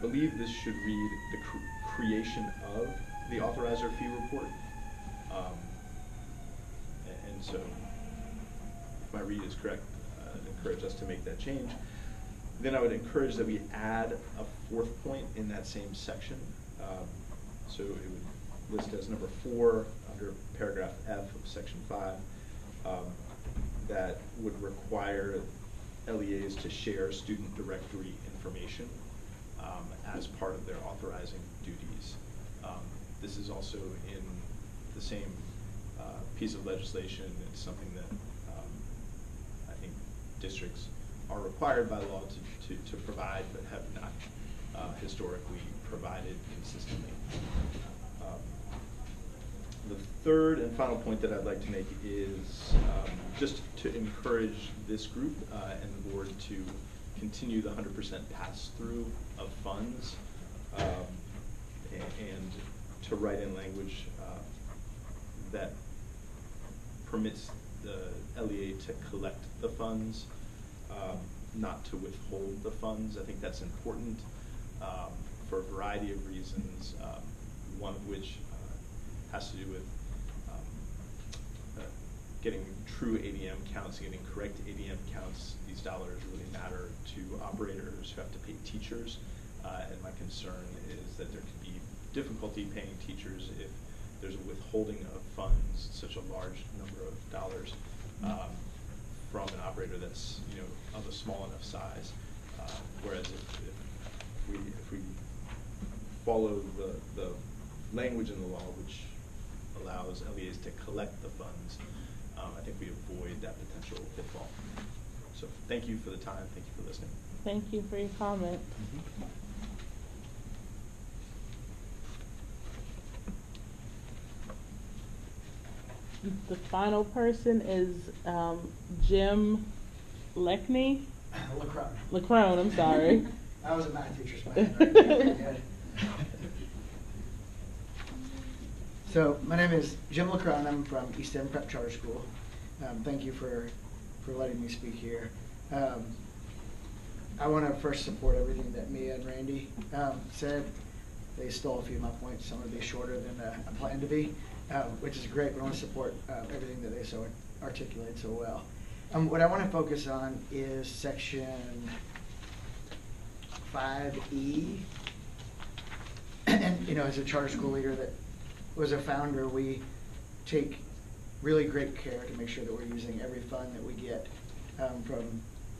believe this should read the creation of the authorizer fee report. And so, if my read is correct, I'd encourage us to make that change. Then I would encourage that we add a fourth point in that same section. So it would list as number 4 under paragraph F of section 5, that would require LEAs to share student directory information as part of their authorizing duties. This is also in the same piece of legislation. It's something that I think districts are required by law to provide, but have not historically provided consistently. The third and final point that I'd like to make is just to encourage this group and the board to continue the 100% pass-through of funds and to write in language that permits the LEA to collect the funds, not to withhold the funds. I think that's important for a variety of reasons, one of which has to do with getting true ADM counts, getting correct ADM counts. These dollars really matter to operators who have to pay teachers, and my concern is that there could be difficulty paying teachers if there's a withholding of funds, such a large number of dollars, from an operator that's of a small enough size. Whereas if we follow the language in the law, which allows LEAs to collect the funds, I think we avoid that potential pitfall. So thank you for the time. Thank you for listening. Thank you for your comment. The final person is Jim Leckney. Leckrone, I'm sorry. I was a math teacher, so I had So my name is Jim Leckrone. I'm from East End Prep Charter School. Thank you for letting me speak here. I want to first support everything that Mia and Randy said. They stole a few of my points. Some would be shorter than I planned to be, which is great. But I want to support everything that they so articulate so well. What I want to focus on is section 5E. And as a charter school leader that was a founder, we take really great care to make sure that we're using every fund that we get from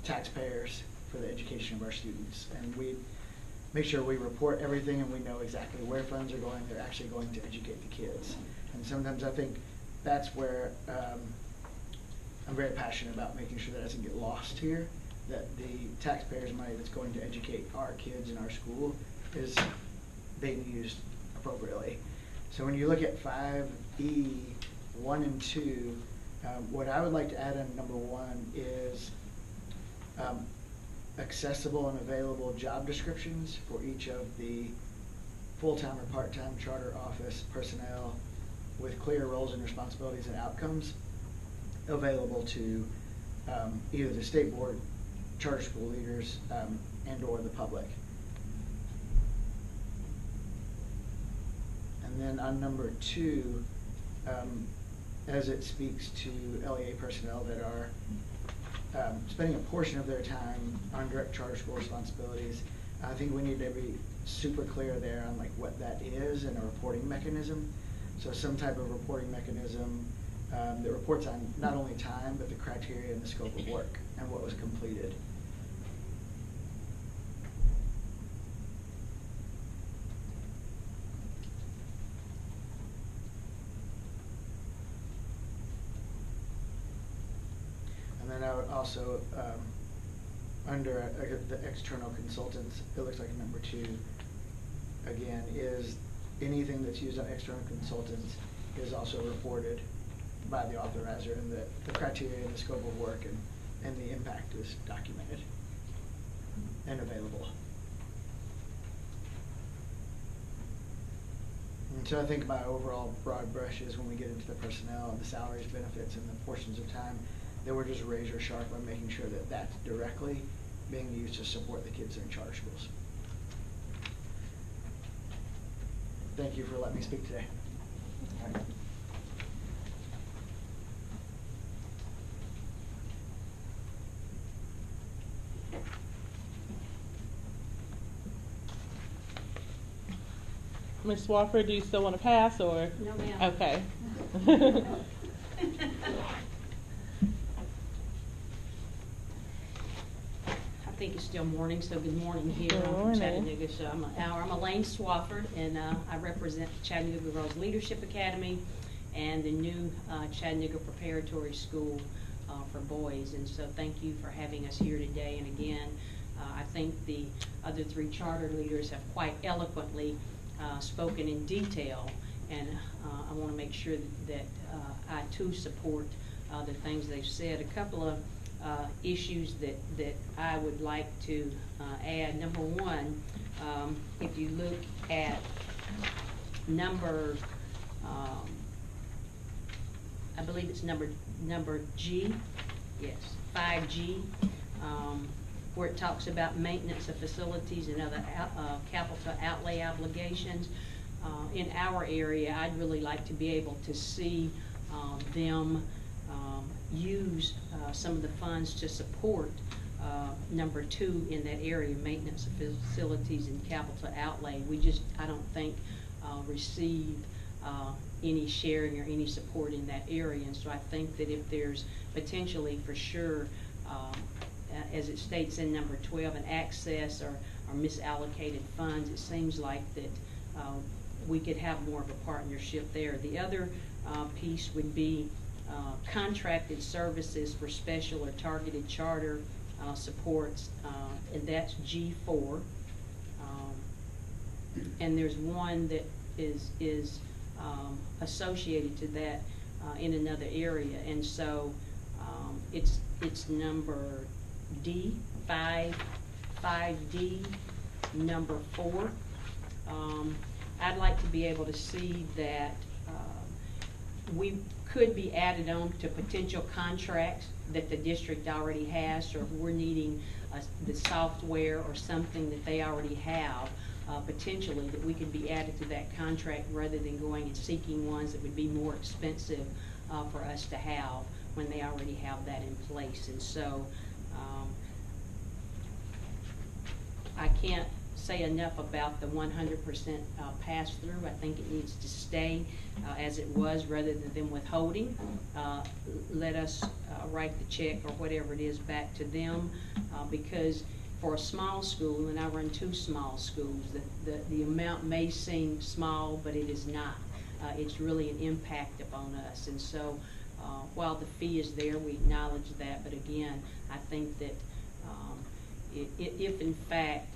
taxpayers for the education of our students. And we make sure we report everything and we know exactly where funds are going. They're actually going to educate the kids. And sometimes I think that's where I'm very passionate about making sure that doesn't get lost here, that the taxpayers' money that's going to educate our kids in our school is being used appropriately. So when you look at 5E, 1 and 2, what I would like to add in number 1 is accessible and available job descriptions for each of the full-time or part-time charter office personnel with clear roles and responsibilities and outcomes available to either the state board, charter school leaders, and or the public. And then on number 2, as it speaks to LEA personnel that are spending a portion of their time on direct charter school responsibilities, I think we need to be super clear there on what that is and a reporting mechanism. So some type of reporting mechanism that reports on not only time, but the criteria and the scope of work and what was completed. And then I would also, under the external consultants, it looks like number 2, again, is anything that's used on external consultants is also reported by the authorizer, and the criteria and the scope of work and the impact is documented and available. And so I think my overall broad brush is when we get into the personnel and the salaries, benefits, and the portions of time, that we're just razor sharp on making sure that that's directly being used to support the kids in charter schools. thank you for letting me speak today. Ms. Swafford, do you still want to pass, or? No, ma'am. Okay. I think it's still morning, so good morning here Good in morning. Chattanooga. So I'm Elaine Swafford, and I represent Chattanooga Girls Leadership Academy and the new Chattanooga Preparatory School for boys. And so thank you for having us here today. And again, I think the other three charter leaders have quite eloquently spoken in detail, and I want to make sure that I too support the things they've said. A couple of issues that I would like to add. Number one, if you look at number, I believe it's number G, yes, 5G, where it talks about maintenance of facilities and other capital outlay obligations. In our area, I'd really like to be able to see them use some of the funds to support number 2 in that area, maintenance of facilities and capital outlay. I don't think receive any sharing or any support in that area. And so I think that if there's potentially for sure, as it states in number 12, an access or misallocated funds, it seems like that we could have more of a partnership there. The other piece would be contracted services for special or targeted charter supports, and that's G4. And there's one that is associated to that in another area, and so it's number D, 5D, number 4. I'd like to be able to see that we could be added on to potential contracts that the district already has, or if we're needing the software or something that they already have, potentially that we could be added to that contract rather than going and seeking ones that would be more expensive for us to have when they already have that in place. And so I can't say enough about the 100% pass-through. I think it needs to stay as it was rather than them withholding. Let us write the check or whatever it is back to them, because for a small school, and I run 2 small schools, the amount may seem small, but it is not. It's really an impact upon us. And so while the fee is there, we acknowledge that, but again, I think that if in fact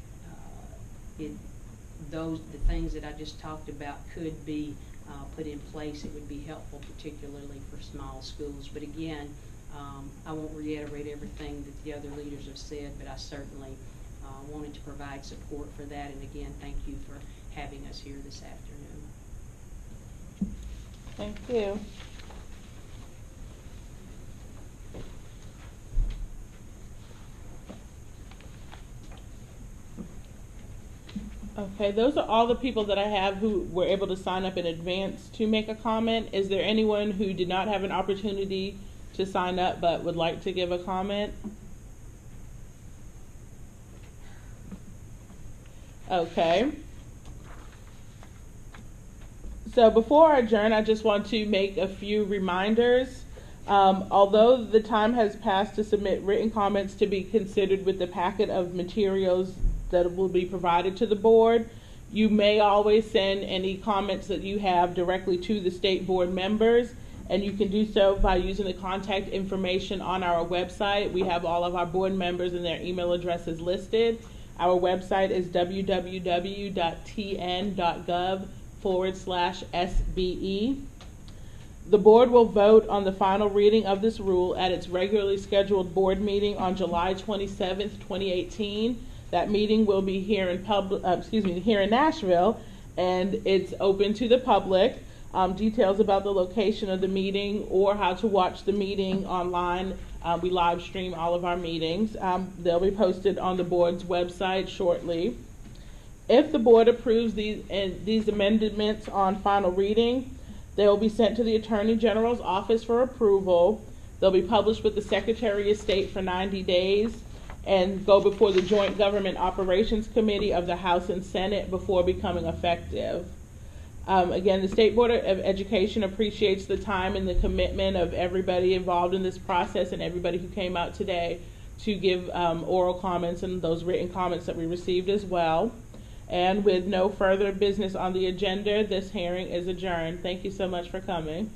the things that I just talked about could be put in place, it would be helpful, particularly for small schools. But again, I won't reiterate everything that the other leaders have said, but I certainly wanted to provide support for that. And again, thank you for having us here this afternoon. Thank you. Okay, those are all the people that I have who were able to sign up in advance to make a comment. Is there anyone who did not have an opportunity to sign up but would like to give a comment? Okay. So before I adjourn, I just want to make a few reminders. Although the time has passed to submit written comments to be considered with the packet of materials that will be provided to the board, you may always send any comments that you have directly to the state board members, and you can do so by using the contact information on our website. We have all of our board members and their email addresses listed. Our website is www.tn.gov/SBE. The board will vote on the final reading of this rule at its regularly scheduled board meeting on July 27th, 2018. That meeting will be here in here in Nashville, and it's open to the public. Details about the location of the meeting or how to watch the meeting online, we live stream all of our meetings. They'll be posted on the board's website shortly. If the board approves these amendments on final reading, they will be sent to the Attorney General's office for approval. They'll be published with the Secretary of State for 90 days and go before the Joint Government Operations Committee of the House and Senate before becoming effective. Again, the State Board of Education appreciates the time and the commitment of everybody involved in this process and everybody who came out today to give oral comments and those written comments that we received as well. And with no further business on the agenda, this hearing is adjourned. Thank you so much for coming.